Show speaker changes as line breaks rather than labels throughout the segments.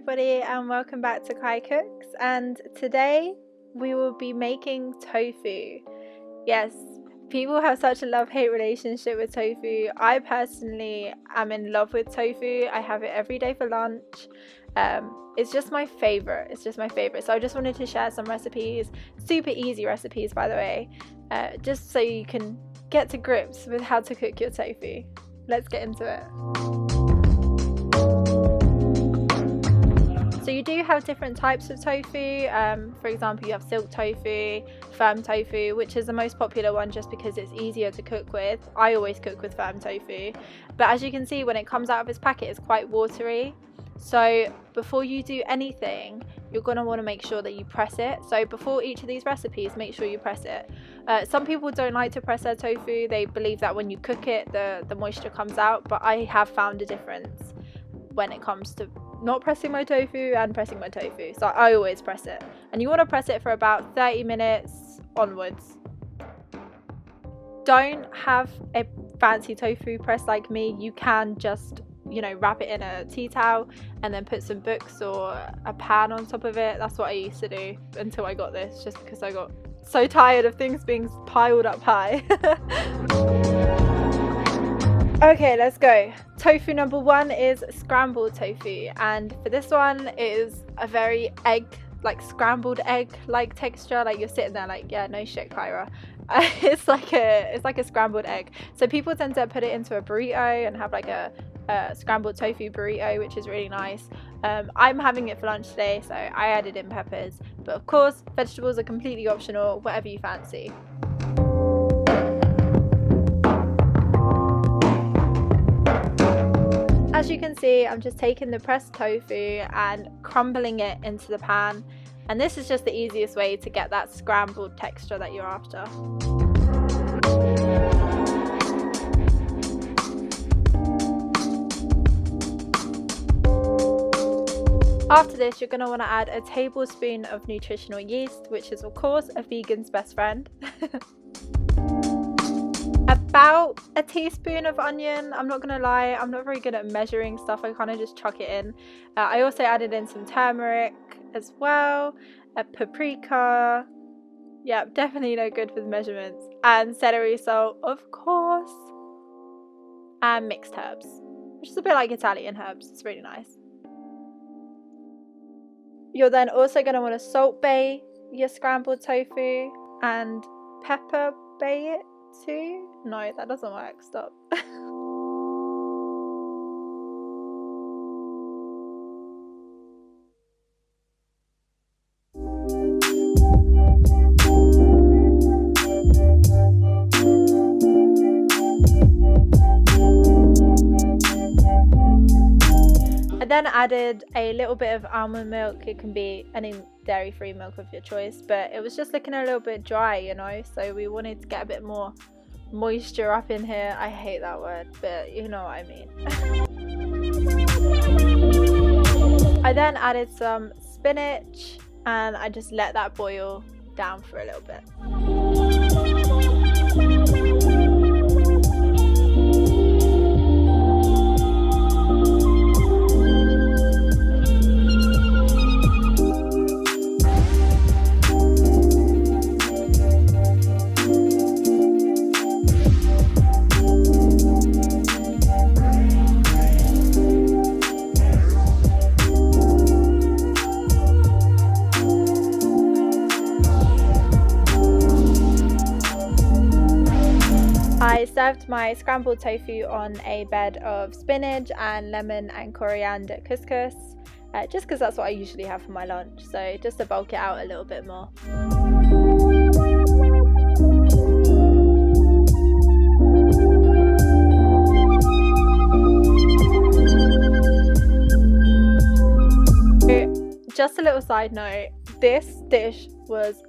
everybody, and welcome back to Kai Cooks. And today we will be making tofu. Yes, people have such a love-hate relationship with tofu. I personally am in love with tofu. I have it every day for lunch. It's just my favorite. So I just wanted to share some recipes, super easy recipes by the way, just so you can get to grips with how to cook your tofu. Let's get into it. So you do have different types of tofu. For example, you have silk tofu, firm tofu, which is the most popular one just because it's easier to cook with. I always cook with firm tofu. But as you can see, when it comes out of its packet, it's quite watery. So before you do anything, you're going to want to make sure that you press it. So before each of these recipes, make sure you press it. Some people don't like to press their tofu. They believe that when you cook it, the moisture comes out. But I have found a difference when it comes to not pressing my tofu and pressing my tofu. So I always press it. And you want to press it for about 30 minutes onwards. Don't have a fancy tofu press like me. You can just, wrap it in a tea towel and then put some books or a pan on top of it. That's what I used to do until I got this, just because I got so tired of things being piled up high. Okay, let's go. Tofu number one is scrambled tofu, and for this one it is a very scrambled egg like texture. Like you're sitting there like, yeah, no shit, Kyra. It's like a scrambled egg. So people tend to put it into a burrito and have like a scrambled tofu burrito, which is really nice. I'm having it for lunch today, so I added in peppers, but of course vegetables are completely optional, whatever you fancy. As you can see, I'm just taking the pressed tofu and crumbling it into the pan, and this is just the easiest way to get that scrambled texture that you're after. After this, you're going to want to add a tablespoon of nutritional yeast, which is of course a vegan's best friend. About a teaspoon of onion. I'm not gonna lie, I'm not very good at measuring stuff. I kind of just chuck it in. I also added in some turmeric as well, a paprika. Yeah, definitely no good with measurements. And celery salt, of course. And mixed herbs, which is a bit like Italian herbs. It's really nice. You're then also going to want to salt bay your scrambled tofu and pepper bay it too. No, that doesn't work. Stop. I then added a little bit of almond milk. It can be any dairy-free milk of your choice, but it was just looking a little bit dry, so we wanted to get a bit more moisture up in here. I hate that word, but you know what I mean. I then added some spinach and I just let that boil down for a little bit. I served my scrambled tofu on a bed of spinach and lemon and coriander couscous, just because that's what I usually have for my lunch, so just to bulk it out a little bit more. Just a little side note, this dish was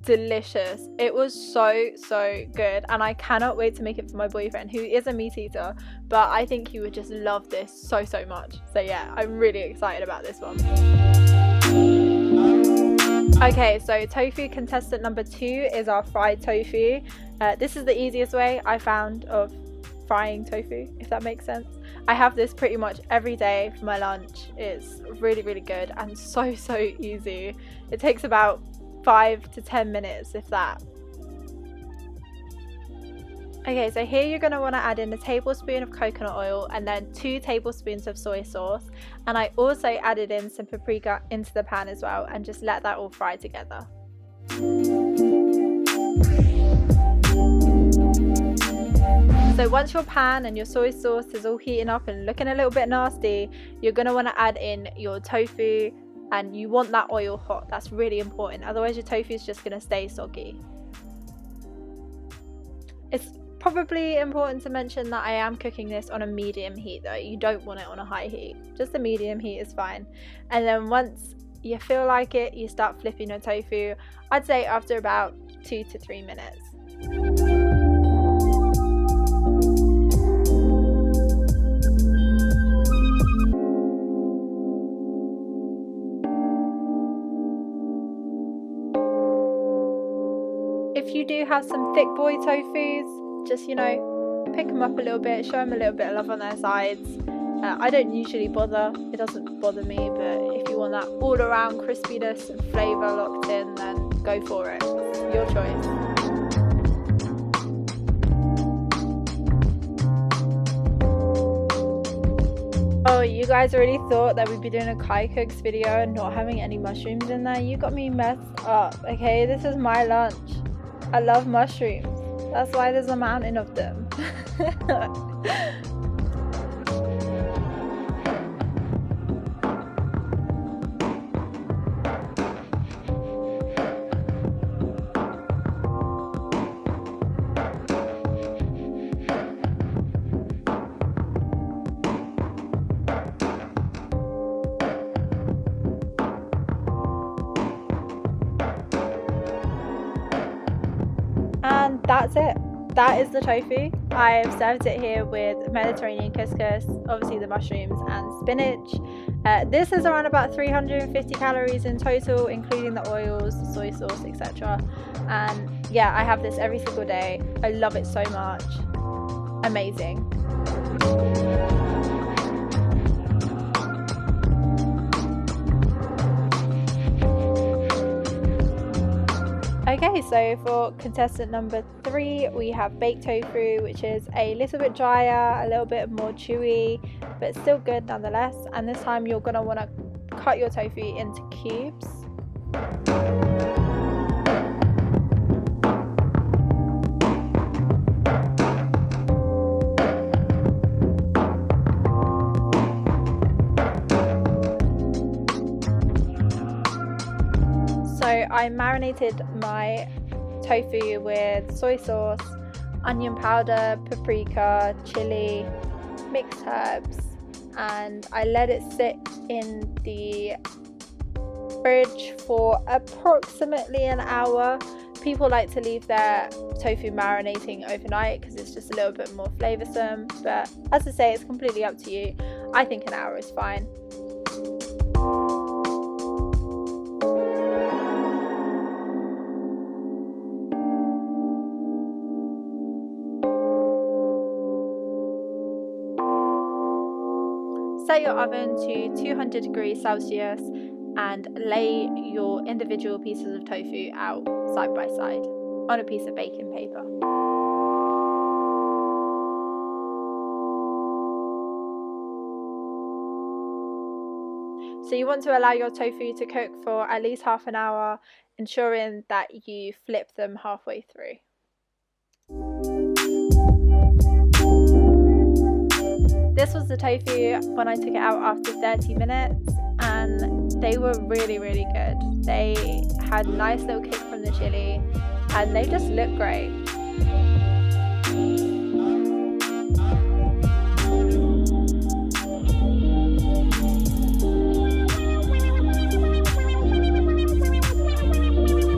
delicious. It was so good, and I cannot wait to make it for my boyfriend, who is a meat eater, but I think he would just love this so much. So yeah, I'm really excited about this one. Okay, so tofu contestant number 2 is our fried tofu. This is the easiest way I found of frying tofu, if that makes sense. I have this pretty much every day for my lunch. It's really, really good and so easy. It takes about 5 to 10 minutes, if that. Okay, so here you're going to want to add in a tablespoon of coconut oil and then 2 tablespoons of soy sauce. And I also added in some paprika into the pan as well, and just let that all fry together. So once your pan and your soy sauce is all heating up and looking a little bit nasty, you're going to want to add in your tofu, and you want that oil hot. That's really important, otherwise your tofu is just going to stay soggy. It's probably important to mention that I am cooking this on a medium heat though. You don't want it on a high heat, just a medium heat is fine. And then once you feel like it, you start flipping your tofu. I'd say after about 2 to 3 minutes. If you do have some thick boy tofus, just, you know, pick them up a little bit, show them a little bit of love on their sides. I don't usually bother, it doesn't bother me, but if you want that all around crispiness and flavour locked in, then go for it. It's your choice. Oh, you guys already thought that we'd be doing a Kai Cooks video and not having any mushrooms in there? You got me messed up, okay? This is my lunch. I love mushrooms. That's why there's a mountain of them. And that's it. That is the tofu. I've served it here with Mediterranean couscous, obviously the mushrooms and spinach. This is around about 350 calories in total, including the oils, the soy sauce, etc. And yeah, I have this every single day. I love it so much. Amazing. Okay, so for contestant number 3, we have baked tofu, which is a little bit drier, a little bit more chewy, but still good nonetheless. And this time you're going to want to cut your tofu into cubes. So I marinated my tofu with soy sauce, onion powder, paprika, chili, mixed herbs, and I let it sit in the fridge for approximately an hour. People like to leave their tofu marinating overnight because it's just a little bit more flavoursome, but as I say, it's completely up to you. I think an hour is fine. Set your oven to 200 degrees Celsius and lay your individual pieces of tofu out side by side on a piece of baking paper. So you want to allow your tofu to cook for at least half an hour, ensuring that you flip them halfway through. This was the tofu when I took it out after 30 minutes, and they were really good. They had a nice little kick from the chili and they just look great.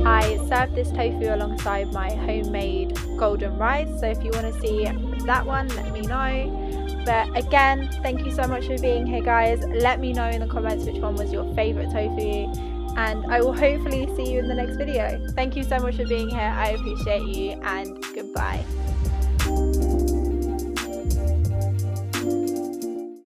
I served this tofu alongside my homemade golden rice, so if you want to see that one, let me know. But again, thank you so much for being here, guys. Let me know in the comments which one was your favorite tofu, and I will hopefully see you in the next video. Thank you so much for being here. I appreciate you, and goodbye.